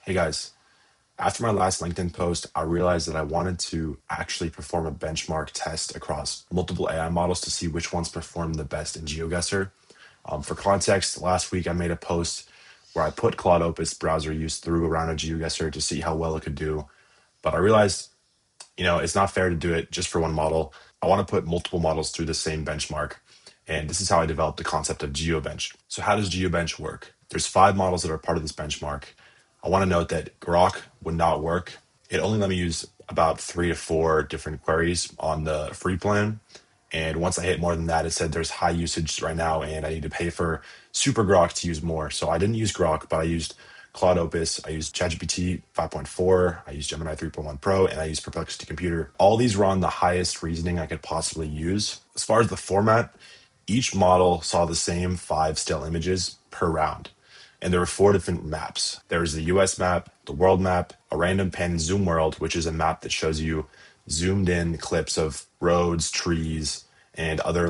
Hey guys, after my last LinkedIn post, I realized that I wanted to actually perform a benchmark test across multiple AI models to see which ones perform the best in GeoGuessr. For context, last week I made a post where I put Claude Opus browser use through a round of GeoGuessr to see how well it could do. But I realized, it's not fair to do it just for one model. I want to put multiple models through the same benchmark. And this is how I developed the concept of GeoBench. So how does GeoBench work? There's 5 models that are part of this benchmark. I want to note that Grok would not work. It only let me use about 3 to 4 different queries on the free plan. And once I hit more than that, it said there's high usage right now and I need to pay for Super Grok to use more. So I didn't use Grok, but I used Claude Opus, I used ChatGPT 5.4, I used Gemini 3.1 Pro, and I used Perplexity Computer. All these run the highest reasoning I could possibly use. As far as the format, each model saw the same 5 still images per round. And there were 4 different maps. There was the US map, the world map, a random pan and zoom world, which is a map that shows you zoomed in clips of roads, trees, and other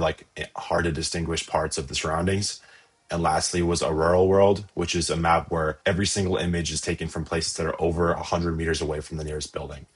hard to distinguish parts of the surroundings. And lastly was a rural world, which is a map where every single image is taken from places that are over 100 meters away from the nearest building.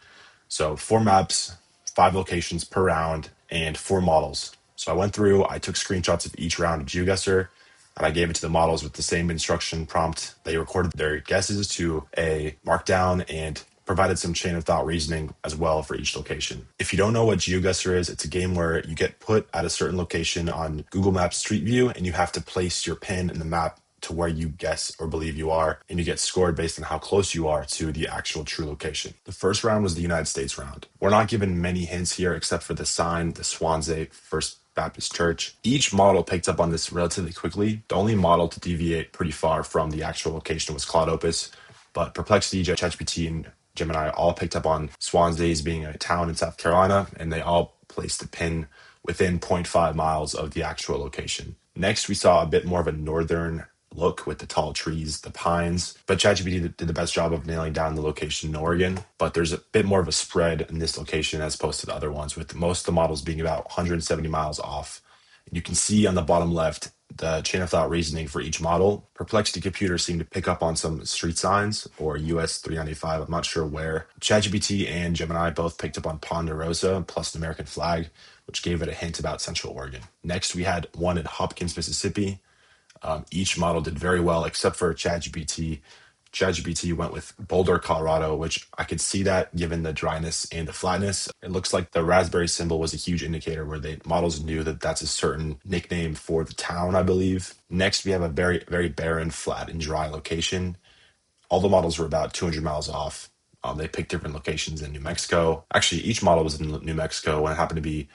So 4 maps, 5 locations per round, and 4 models. So I went through, I took screenshots of each round of GeoGuessr, and I gave it to the models with the same instruction prompt. They recorded their guesses to a markdown and provided some chain of thought reasoning as well for each location. If you don't know what GeoGuessr is, it's a game where you get put at a certain location on Google Maps Street View, and you have to place your pin in the map to where you guess or believe you are, and you get scored based on how close you are to the actual true location. The first round was the United States round. We're not given many hints here except for the sign, the Swansea First Baptist Church. Each model picked up on this relatively quickly. The only model to deviate pretty far from the actual location was Claude Opus, but Perplexity, ChatGPT, and Gemini all picked up on Swansea as being a town in South Carolina, and they all placed the pin within 0.5 miles of the actual location. Next, we saw a bit more of a northern look with the tall trees, the pines, but ChatGPT did the best job of nailing down the location in Oregon. But there's a bit more of a spread in this location as opposed to the other ones, with most of the models being about 170 miles off. You can see on the bottom left the chain of thought reasoning for each model. Perplexity Computer seemed to pick up on some street signs or US 395. I'm not sure where. ChatGPT and Gemini both picked up on Ponderosa plus an American flag, which gave it a hint about Central Oregon. Next, we had one in Hopkins, Mississippi. Each model did very well except for ChatGPT. ChatGPT went with Boulder, Colorado, which I could see that given the dryness and the flatness. It looks like the raspberry symbol was a huge indicator where the models knew that that's a certain nickname for the town, I believe. Next, we have a very, very barren, flat, and dry location. All the models were about 200 miles off. They picked different locations in New Mexico. Actually, each model was in New Mexico, and it happened to be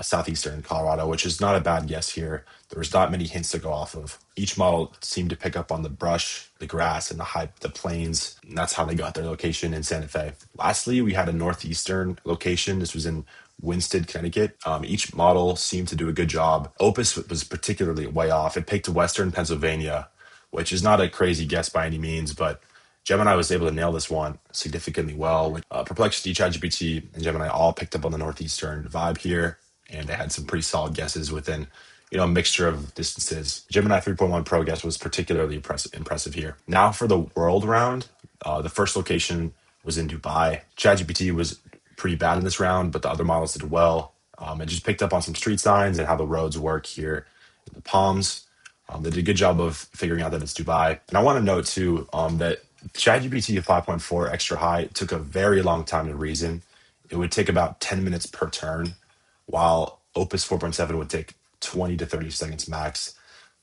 southeastern Colorado, which is not a bad guess here. There was not many hints to go off of. Each model seemed to pick up on the brush, the grass, and the plains. And that's how they got their location in Santa Fe. Lastly, we had a northeastern location. This was in Winston, Connecticut. Each model seemed to do a good job. Opus was particularly way off. It picked Western Pennsylvania, which is not a crazy guess by any means, but Gemini was able to nail this one significantly well. Perplexity, ChatGPT, and Gemini all picked up on the northeastern vibe here, and they had some pretty solid guesses within, a mixture of distances. Gemini 3.1 Pro guess was particularly impressive here. Now for the world round, the first location was in Dubai. ChatGPT was pretty bad in this round, but the other models did well. It just picked up on some street signs and how the roads work here in the Palms. They did a good job of figuring out that it's Dubai. And I want to note too that ChatGPT 5.4 xHigh took a very long time to reason. It would take about 10 minutes per turn, while Opus 4.7 would take 20 to 30 seconds max.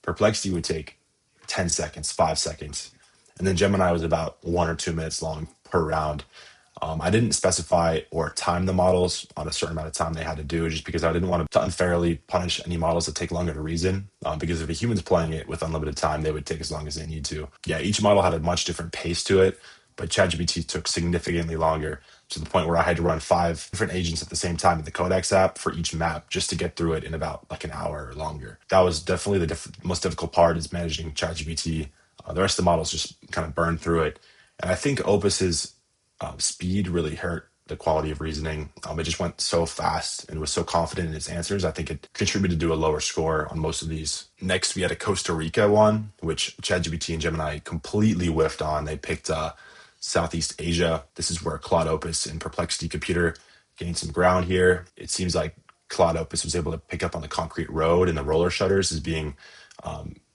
Perplexity would take 10 seconds, 5 seconds. And then Gemini was about 1 or 2 minutes long per round. I didn't specify or time the models on a certain amount of time they had to do, just because I didn't want to unfairly punish any models that take longer to reason. Because if a human's playing it with unlimited time, they would take as long as they need to. Yeah, each model had a much different pace to it, but ChatGPT took significantly longer, to the point where I had to run 5 different agents at the same time in the Codex app for each map just to get through it in about an hour or longer. That was definitely the most difficult part, is managing ChatGPT. The rest of the models just kind of burned through it. And I think Opus's speed really hurt the quality of reasoning. It just went so fast and was so confident in its answers. I think it contributed to a lower score on most of these. Next, we had a Costa Rica one, which ChatGPT and Gemini completely whiffed on. They picked Southeast Asia. This is where Claude Opus and Perplexity Computer gained some ground here. It seems like Claude Opus was able to pick up on the concrete road and the roller shutters as being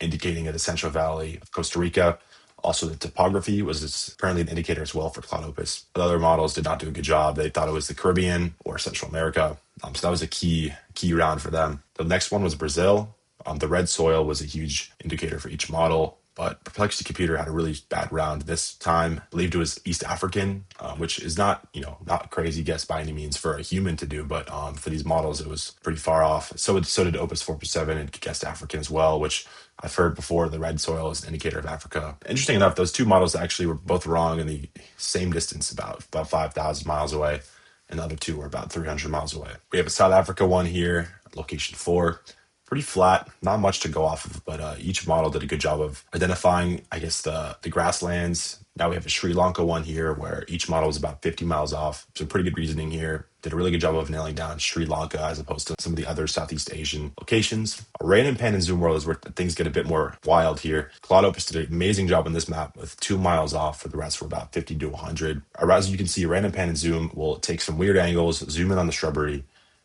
indicating the Central Valley of Costa Rica. Also, the topography was apparently an indicator as well for Claude Opus. But other models did not do a good job. They thought it was the Caribbean or Central America. So that was a key round for them. The next one was Brazil. The red soil was a huge indicator for each model. But Perplexity Computer had a really bad round this time. Believed it was East African, which is not a crazy guess by any means for a human to do, but for these models, it was pretty far off. So did Opus 4.7 and guessed African as well, which I've heard before. The red soil is an indicator of Africa. Interesting enough, those two models actually were both wrong in the same distance, about 5,000 miles away, and the other two were about 300 miles away. We have a South Africa one here, location 4. Pretty flat, not much to go off of, but each model did a good job of identifying, I guess, the grasslands. Now we have a Sri Lanka one here where each model was about 50 miles off. So pretty good reasoning here. Did a really good job of nailing down Sri Lanka as opposed to some of the other Southeast Asian locations. A random pan and zoom world is where things get a bit more wild here. Claude Opus did an amazing job on this map with 2 miles off. For the rest were about 50 to 100. As you can see, random pan and zoom will take some weird angles, zoom in on the shrubbery,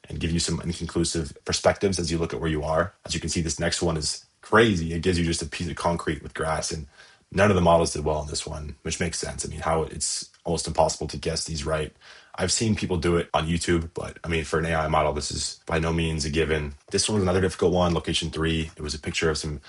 and give you some inconclusive perspectives as you look at where you are. As you can see, this next one is crazy. It gives you just a piece of concrete with grass, and none of the models did well on this one, which makes sense. I mean, it's almost impossible to guess these right. I've seen people do it on YouTube, but I mean, for an AI model, this is by no means a given. This one was another difficult one, location 3. It was a picture of some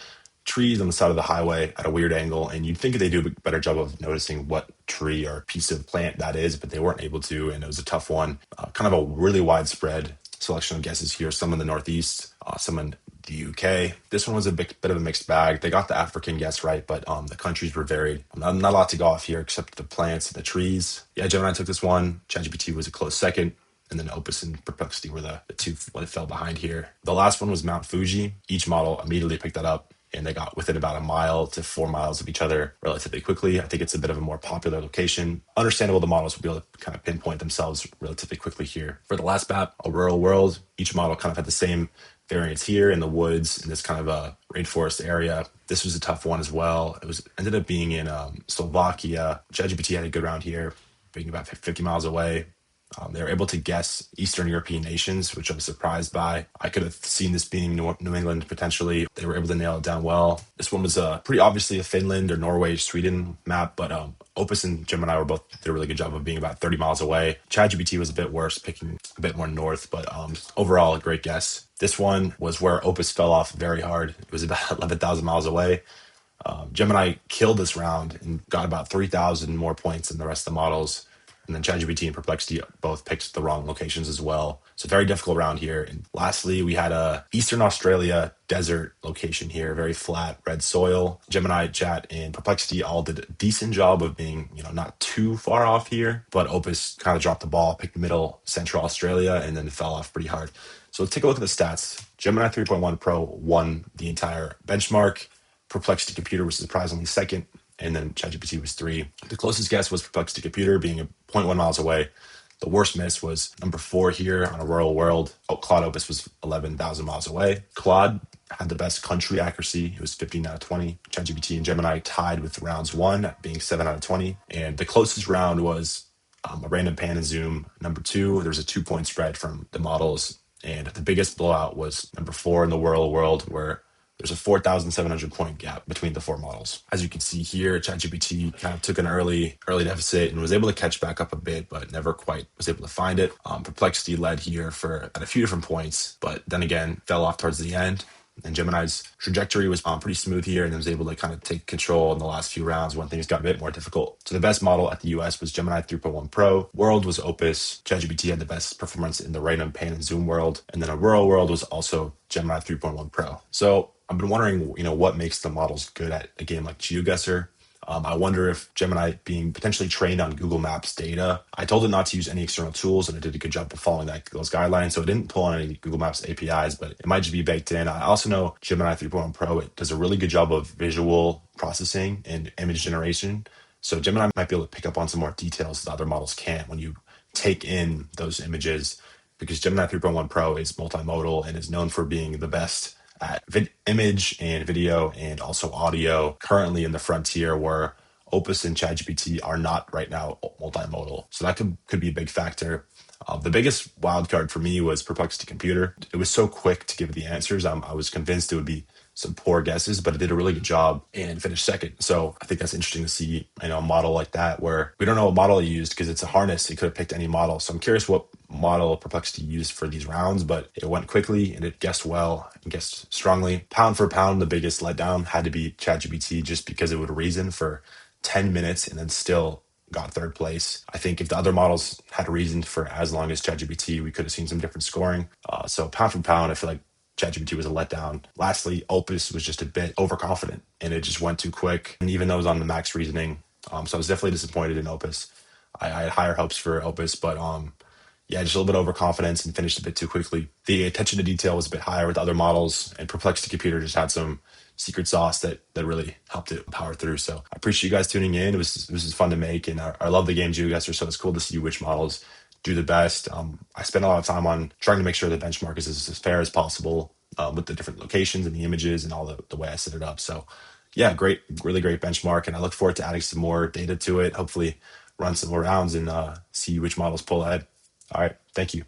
trees on the side of the highway at a weird angle, and you'd think they do a better job of noticing what tree or piece of plant that is, but they weren't able to, and it was a tough one. Kind of a really widespread selection of guesses here, some in the Northeast, some in the UK. This one was a bit of a mixed bag. They got the African guess right, but the countries were varied. Not a lot to go off here except the plants and the trees. Yeah, Gemini took this one. ChatGPT was a close second. And then Opus and Perplexity were the two that fell behind here. The last one was Mount Fuji. Each model immediately picked that up, and they got within about 1 mile to 4 miles of each other relatively quickly. I think it's a bit of a more popular location. Understandable, the models will be able to kind of pinpoint themselves relatively quickly here. For the last map, a rural world, each model kind of had the same variance here in the woods in this kind of a rainforest area. This was a tough one as well. Ended up being in Slovakia. ChatGPT had a good round here, being about 50 miles away. They were able to guess Eastern European nations, which I was surprised by. I could have seen this being New England potentially. They were able to nail it down well. This one was pretty obviously a Finland or Norway, Sweden map, but Opus and Gemini did a really good job of being about 30 miles away. ChatGPT was a bit worse, picking a bit more north, but overall a great guess. This one was where Opus fell off very hard. It was about 11,000 miles away. Gemini killed this round and got about 3,000 more points than the rest of the models. And then ChatGPT and Perplexity both picked the wrong locations as well. So very difficult round here. And lastly, we had a Eastern Australia desert location here, very flat red soil. Gemini, Chat, and Perplexity all did a decent job of being, not too far off here. But Opus kind of dropped the ball, picked middle Central Australia, and then fell off pretty hard. So let's take a look at the stats. Gemini 3.1 Pro won the entire benchmark. Perplexity Computer was surprisingly second, and then ChatGPT was 3. The closest guess was Perplexity Computer being 0.1 miles away. The worst miss was number 4 here on a rural world. Claude Opus was 11,000 miles away. Claude had the best country accuracy. It was 15 out of 20. ChatGPT and Gemini tied with rounds 1 being 7 out of 20. And the closest round was a random pan and zoom. Number 2, there was a 2-point spread from the models. And the biggest blowout was number 4 in the rural world, where there's a 4,700 point gap between the 4 models. As you can see here, ChatGPT kind of took an early deficit and was able to catch back up a bit, but never quite was able to find it. Perplexity led here at a few different points, but then again, fell off towards the end. And Gemini's trajectory was pretty smooth here and was able to kind of take control in the last few rounds when things got a bit more difficult. So the best model at the US was Gemini 3.1 Pro. World was Opus. ChatGPT had the best performance in the random pan and zoom world. And then a rural world was also Gemini 3.1 Pro. So I've been wondering, what makes the models good at a game like GeoGuessr. I wonder if Gemini being potentially trained on Google Maps data. I told it not to use any external tools, and it did a good job of following those guidelines. So it didn't pull on any Google Maps APIs, but it might just be baked in. I also know Gemini 3.1 Pro, it does a really good job of visual processing and image generation. So Gemini might be able to pick up on some more details that other models can't when you take in those images, because Gemini 3.1 Pro is multimodal and is known for being the best at image and video and also audio. Currently in the frontier, where Opus and ChatGPT are not right now multimodal. So that could be a big factor. The biggest wild card for me was Perplexity Computer. It was so quick to give the answers. I was convinced it would be some poor guesses, but it did a really good job and finished second. So I think that's interesting to see, a model like that where we don't know what model he used because it's a harness. He could have picked any model. So I'm curious what model Perplexity used for these rounds, but it went quickly and it guessed well and guessed strongly. Pound for pound, the biggest letdown had to be ChatGPT just because it would reason for 10 minutes and then still got third place. I think if the other models had reasoned for as long as ChatGPT, we could have seen some different scoring. So pound for pound, I feel like ChatGPT was a letdown. Lastly, Opus was just a bit overconfident and it just went too quick. And even though it was on the max reasoning, so I was definitely disappointed in Opus. I had higher hopes for Opus, but yeah, just a little bit overconfidence and finished a bit too quickly. The attention to detail was a bit higher with other models, and Perplexity Computer just had some secret sauce that really helped it power through. So I appreciate you guys tuning in. It was fun to make, and I love the game GeoGuessr. So it's cool to see which models do the best. I spent a lot of time on trying to make sure the benchmark is as fair as possible with the different locations and the images and all the way I set it up. So yeah, great, really great benchmark, and I look forward to adding some more data to it. Hopefully, run some more rounds and see which models pull ahead. All right, thank you.